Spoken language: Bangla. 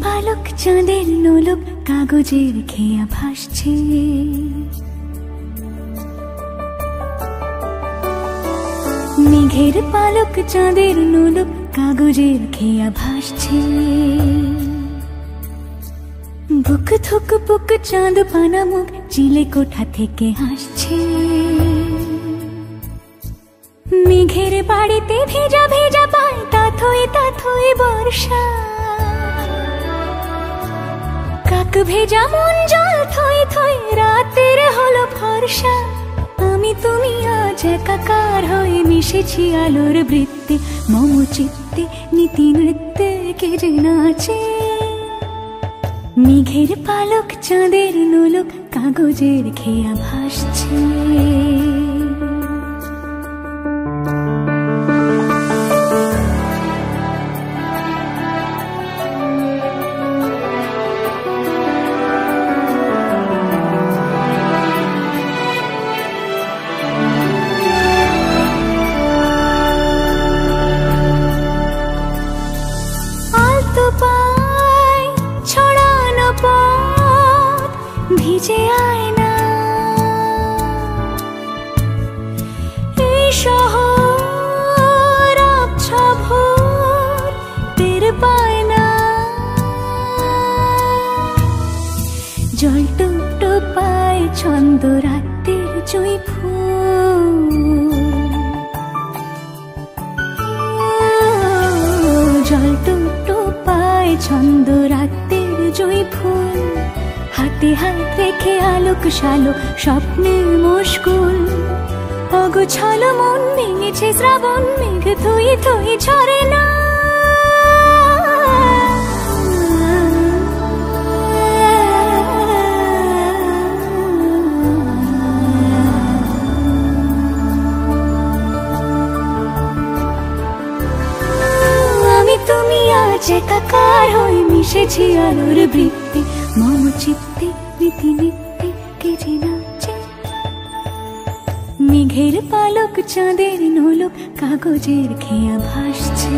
পালক চাঁদের নোলক কাগজের খেয়া ভাসছে। মেঘের পালক চাঁদের নোলক কাগজের খেয়া ভাসছে। বুক থুক বুক চাঁদ পানা মুখ চিলে কোঠা থেকে হাসছে। মেঘের বাড়িতে ভেজা ভেজা পায় তাথই বর্ষা। কাক ভেজা মন জল থই থই রাতের হলো ফর্সা। আমি তুমি আজ একাকার হয়ে মিশেছি আলোর বৃত্তে। মম চিত্তে নীতি নৃত্যে কে যে নাচে। মেঘের পালক চাঁদের নোলক কাগজের খেয়া ভাসছে। ভিজে আয়না এই শহর আবছা ভোর টের পায় না। জল টুপ পায় ছন্দ রাতের জুঁই ফুল। জল টুপ পায় ছন্দ রাতের জুঁই ফুল। হাতে হাত রেখে আলোক শালো স্বপ্নের মুশকুল। অগোছালো মন ভেঙেছে শ্রাবণ মেঘ থই থই ঝরে না। আমি তুমি আজ একাকার হয়ে মিশেছি আলোর বৃত্তে। মম চিত্তে নীতি নিত্যে কে যে নাচে। মেঘের পালক চাঁদের নোলক কাগজের খেয়া ভাসছে।